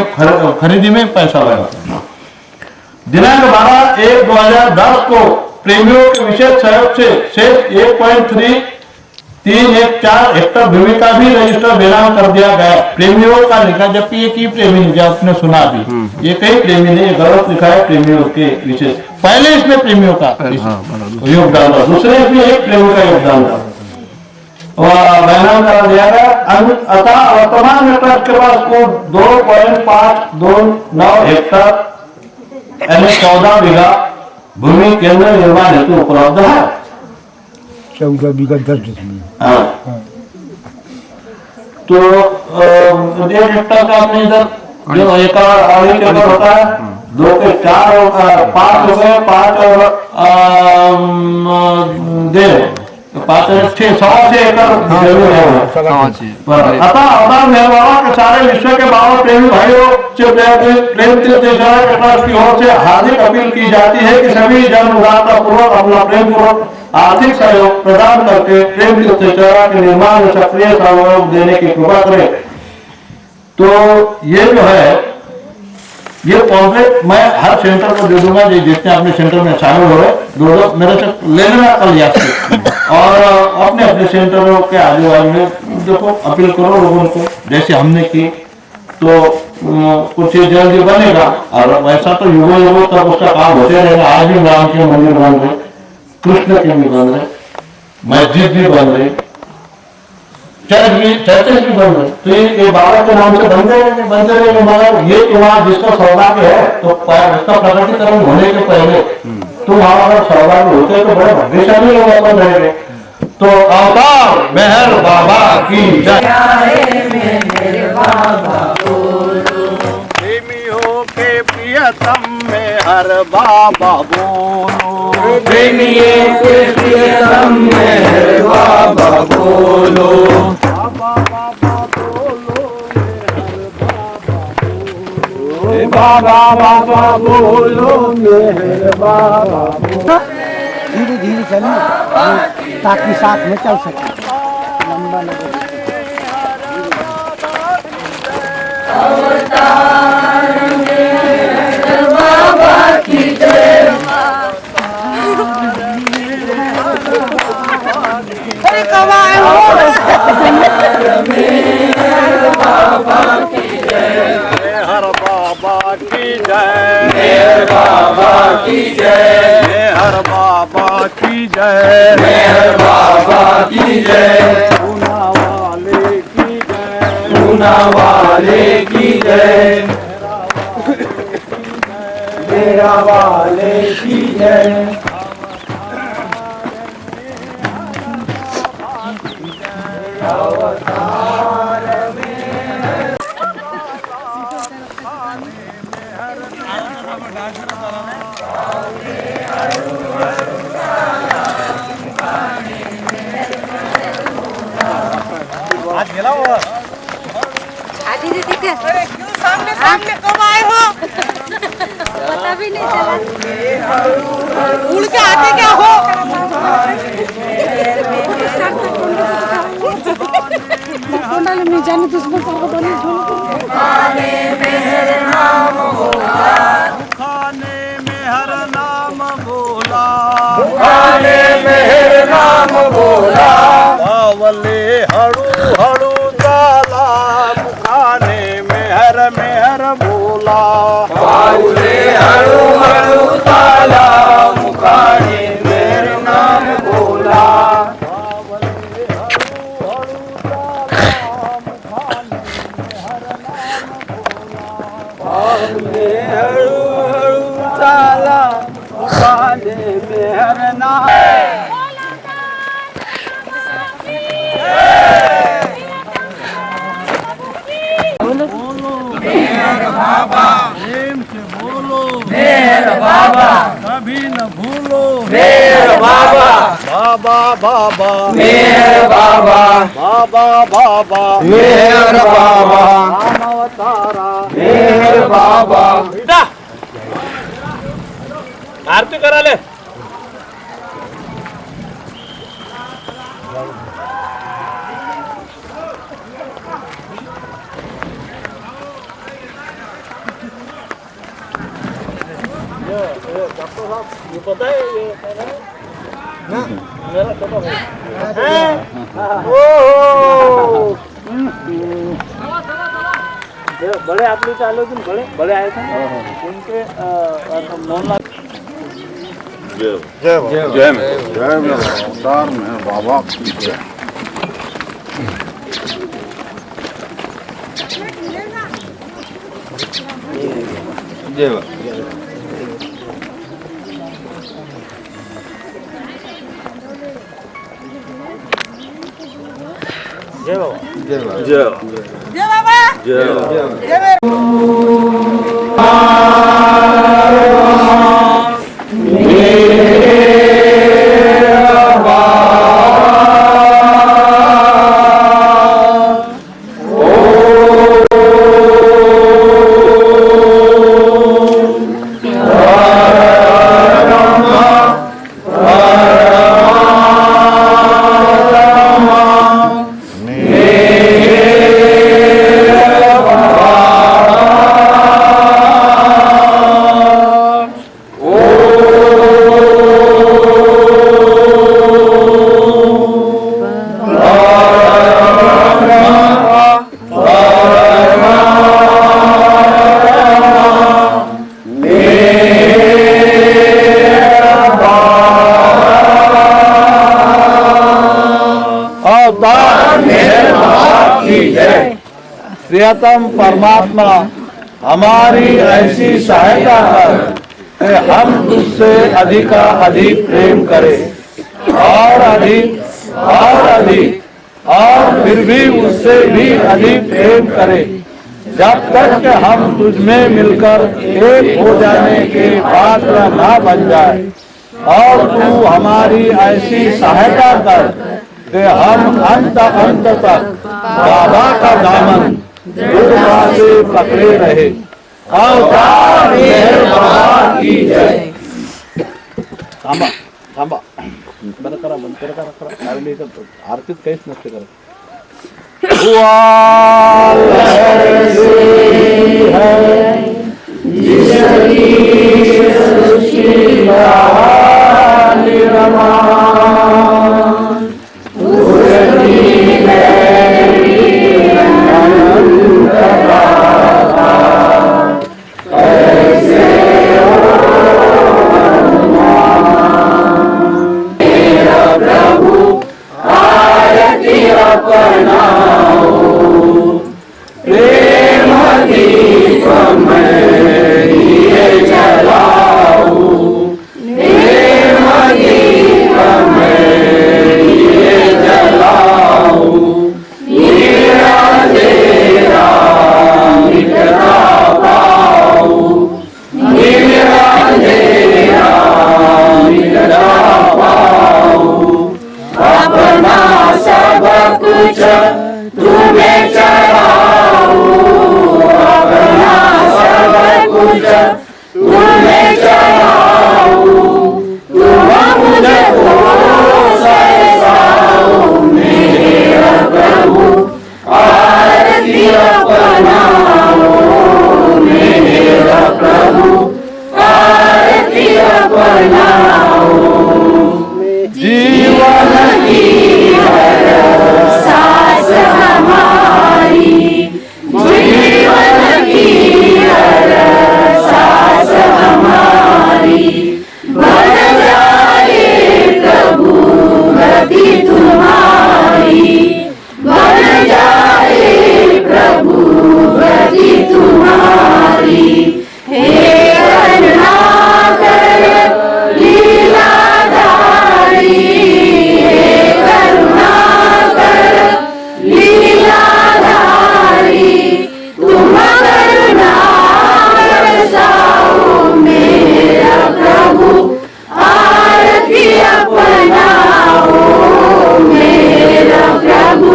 खरीदी में पैसा लगा। दिनांक 12/1/2010 को प्रेमियों के विशेष सहयोग से शेष 1.3314 हेक्टेयर भूमि का भी रजिस्टर बेनाम कर दिया गया। प्रेमियों का लिखा, जबकि ये की प्रेमी नहीं, जब आपने सुना अभी ये कई प्रेमी ने गलत लिखा है प्रेमियों के विशेष, पहले इसमें प्रेमियों का योगदान था, दूसरे इसमें एक प्रेमियों का योगदान था, बैनाम कर दिया गया। अतः वर्तमान में ट्रस्ट के पास कुल 2.529 हेक्टेयर यानी 14 बीघा भूमि केंद्र निर्माण हेतु उपलब्ध है। 14 बीघा 10 डिसमिल। तो 1 हेक्टेयर का आपने इधर जो एक एकड़ होता है, 2 के 4 होगा, 5 हो गए, 5 और 5 और 6 100 एकड़ जमीन है। अतः अवतार मेहर बाबा के सारे विश्व के बाबा प्रेमी भाइयों से प्रेम तीर्थ इछोरा के ट्रस्ट की ओर से हार्दिक अपील की जाती है कि सभी जन उदारता पूर्वक अपना प्रेम पूर्वक आर्थिक सहयोग प्रदान करके प्रेम तीर्थ इछोरा के निर्माण में सक्रिय सहयोग देने की कृपा करें। तो ये जो है ये पॉम्पलेट मैं हर सेंटर को दे दूंगा, जितने अपने सेंटर में शामिल हो रहे दो मेरे से ले लेना कल या और अपने अपने सेंटरों के आजू बाजू में देखो अपील करो लोगों को, जैसे हमने की तो कुछ चीज जल्दी बनेगा। और वैसा तो युगों तक उसका काम होते रहेगा। आज भी राम के मंदिर बन रहे, कृष्ण के भी बन रहे, मस्जिद भी बन रही, चर्चेस भी बन रहे, तो ये बाबा के नाम से बनते रहेंगे। मगर ये तुम्हारा जिसका सौभाग्य है तो उसका प्रकटीकरण होने के पहले तुम अगर सौभाग्य होते तो बड़े भाग्यशाली लोग बन रहेंगे। तो अवतार मेहर बाबा की जय। प्रेमियों के प्रियतम मेहर बाबा बोलो, प्रेमियों के प्रियतम मेहर बाबा बोलो, बाबा बाबा बोलो मेहर बाबा बोलो। धीरे धीरे चलिए ताकि साथ में चल सके। लंबा लगे बाबा की जय। अरे कमाए हो की जय, मेहर बाबा की जय, मेहर बाबा की जय, मेहर बाबा की जय, पूना वाले की जय, पूना वाले की जय, मेरा वाले की जय। आधी दीदी के क्यों सामने सामने कब आए हो पता भी नहीं चला उड़ के आते क्या हो मैं जाने दुश्मन को बनी खाने मेहर नाम बोला, खाने मेहर नाम बोला, खाने मेहर नाम बोला, बावले हड़ू हड़ू चाला, खाने मेहर मेहर बोला, बाउले हळू हळू ताला मुखाने मेहर नाम बोला, बावले हळू हळू चाला, खाने मेहर नाम प्रेम से बोलो, मेहर बाबा कभी न भूलो, मेहर बाबा बाबा बाबा, मेहर बाबा बाबा बाबा, मेहर बाबा राम अवतारा, मेहर बाबा। आरती कराले पता है ये मेरा छोटा भाई बड़े आप लोग चालू थे बड़े बड़े आए थे उनके मोहन बाबा जय बाबा जय बाबा जय बाबा जय प्रियतम परमात्मा हमारी ऐसी सहायता कर कि हम तुझसे अधिक प्रेम करें और अधिक और फिर भी उससे भी अधिक प्रेम करें जब तक कि हम तुझमें मिलकर एक हो जाने के पात्र ना बन जाए। और तू हमारी ऐसी सहायता कर कि हम अंत तक बाबा का दामन दृढ़ता से पकड़े रहे। अवतार मेहर बाबा की जय। थांबा थांबा बंद करा आरतीत काहीच नसते करत। तुम्हें चढ़ाऊं, तुम मुझे सरसाओ मेरा प्रभु, आरती अपनाओ मेरा प्रभु, आरती अपनाओ। जीवन की हर सांस हमारी, जीवन की हर सांस हमारी, बन जाए प्रभु गति तुम्हारी, बन जाए प्रभु गति तुम्हारी। हे करुणाकर लीलाधारी, हे करुणाकर लीलाधारी, तुम करुणा बरसाओ मेरा प्रभु, आरती अपनाओ मेरा प्रभु,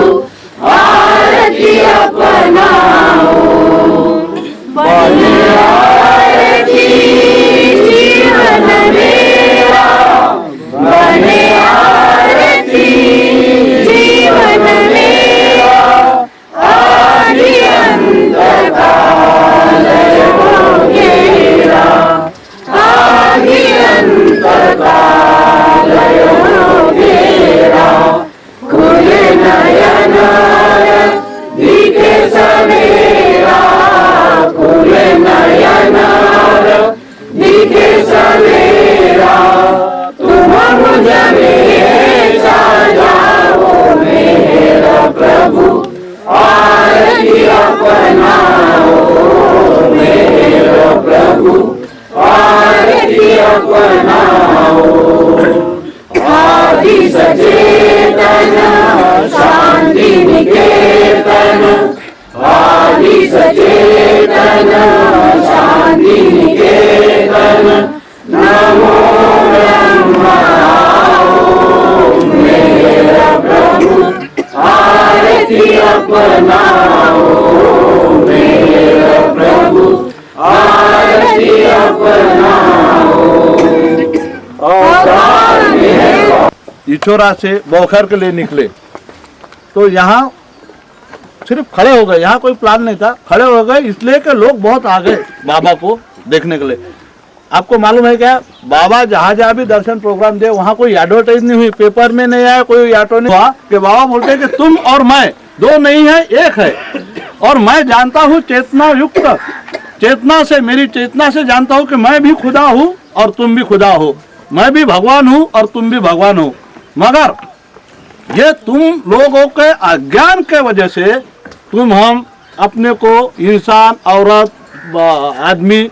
आरती अपनाओ। बने आरती जीवन मेरा, बने आरती जीवन मेरा, आदि अंत काल हो घेरा, आदि अंत काल हो घेरा। खुले नयन दिखे सवेरा, खुले नयन दिखे सवेरा, तुम मुझ में सजाओ मेरा प्रभु, आरती अपनाओ मेरा प्रभु, आरती अपनाओ। आदि सचेतन शांति निकेतन, आदि सचेतन शांति निकेतन, नमो ब्रह्माओ मेरा प्रभु, आरती अपनाओ मेरा प्रभु, आरती अपनाओ। इचोरा से बौखर के लिए निकले तो यहाँ सिर्फ खड़े हो गए, यहाँ कोई प्लान नहीं था, खड़े हो गए इसलिए कि लोग बहुत आ गए बाबा को देखने के लिए। आपको मालूम है क्या, बाबा जहाँ जहाँ भी दर्शन प्रोग्राम दे वहाँ कोई एडवर्टाइज नहीं हुई, पेपर में नहीं आया, कोई ऑटो नहीं हुआ कि बाबा बोलते कि तुम और मैं दो नहीं है एक है, और मैं जानता हूँ चेतना युक्त, चेतना से, मेरी चेतना से जानता हूँ कि मैं भी खुदा हूँ और तुम भी खुदा हो, मैं भी भगवान हूँ और तुम भी भगवान हो, मगर ये तुम लोगों के अज्ञान के वजह से तुम हम अपने को इंसान, औरत, आदमी,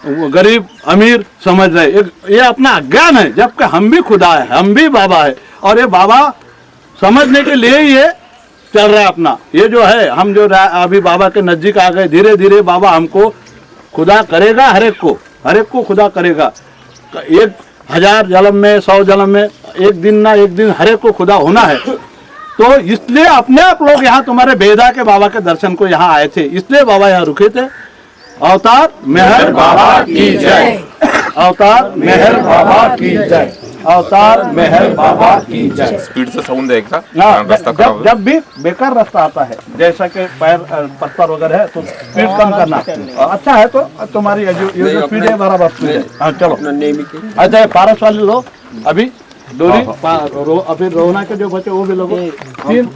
गरीब, अमीर समझ रहे। ये अपना अज्ञान है, जबकि हम भी खुदा है, हम भी बाबा है, और ये बाबा समझने के लिए ही ये चल रहा है अपना। ये जो है हम जो अभी बाबा के नजदीक आ गए, धीरे धीरे बाबा हमको खुदा करेगा, हर एक को खुदा करेगा। 1000 जन्म में, 100 जन्म में, एक दिन ना एक दिन हर एक को खुदा होना है। तो इसलिए अपने आप लोग यहाँ तुम्हारे बेदा के बाबा के दर्शन को यहाँ आए थे, इसलिए बाबा यहाँ रुके थे। अवतार मेहर बाबा की जय, अवतार मेहर बाबा की जय, अवतार मेहर बाबा की जय। स्पीड से साउंड देगा जब भी बेकार रास्ता आता है, जैसा कि पैर पत्थर वगैरह है तो स्पीड कम करना अच्छा है। तो तुम्हारी ये जो स्पीड है बराबर स्पीड है। हाँ चलो, अच्छा पारस वाले लो अभी डोरी, अभी रोहना के जो बचे वो भी लोगो, तीन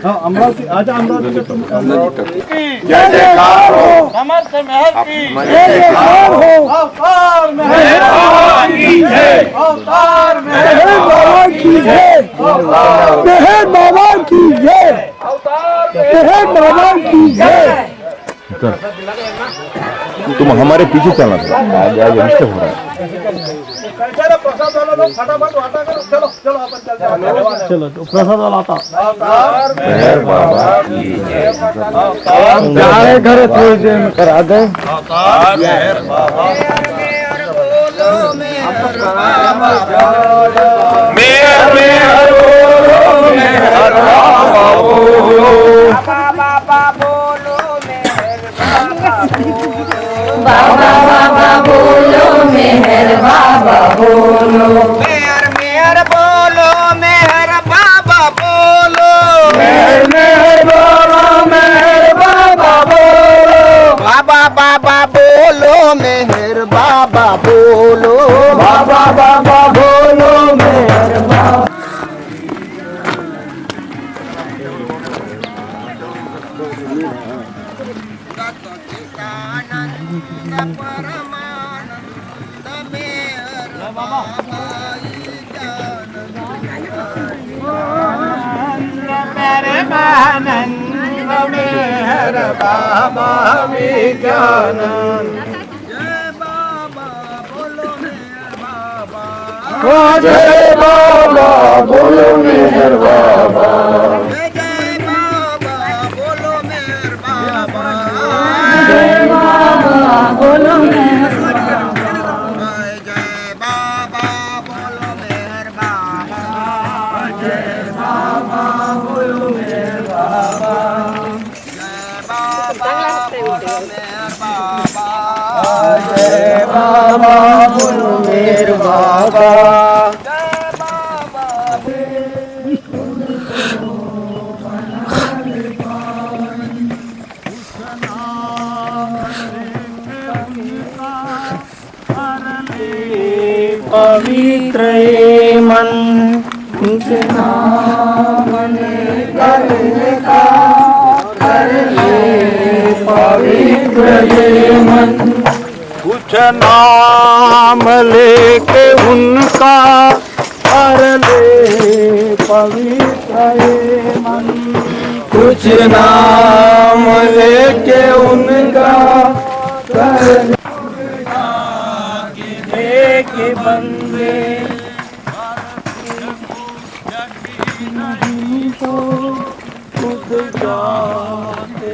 हाँ अमरावती, आजा अमरावती से तुम जय जयकार हो, समर्थ मेहर की जय जयकार हो, अवतार मेहर बाबा की जय, अवतार मेहर बाबा की जय, मेहर बाबा की जय, मेहर बाबा की जय। तुम हमारे पीछे चलना था, आगे आगे डिस्टर्ब हो रहा है। प्रसाद वाला लोग फटाफट वाटा करो, चलो चलो अपन चलते हैं। चलो तो प्रसाद वाला आता, अवतार मेहर बाबा की जय, जाए घर थोड़ी देर में करा दे। अवतार मेहर बाबा, मेहर मेहर बोलो, मेहर बाबा बोलो, बाबा बोलो मेहर बाबा बोलो, बाबा बाबा बोलो मेहर मेहर बोलो मेहर बाबा बोलो मेहर मेहर बोलो मेहर बाबा बोलो बाबा बाबा बोलो मेहर बाबा बोलो बाबा बाबा बोलो मेहर बाबा परमानंद मेहर बाबा मेहर बाबा विज्ञानंद जय बाबा बोलो मेहर बाबा जय बाबा बोलो मेहर बाबा जय बाबा बोलो मेहर बाबा जय बाबा बोलो मेहर बाबा जय बाबा बोलो मेहर बाबा जय बाबा बोलो मेहर बाबा जय बाबा बोलो मेहर बाबा जय बाबा बोलो मेहर बाबा जय बाबा पवित्र ये मन उनके नाम करने का कर ले पवित्र ये मन कुछ नाम लेके उनका कर ले पवित्र ये मन कुछ नाम लेके उनका कर के बंदे खुद जाते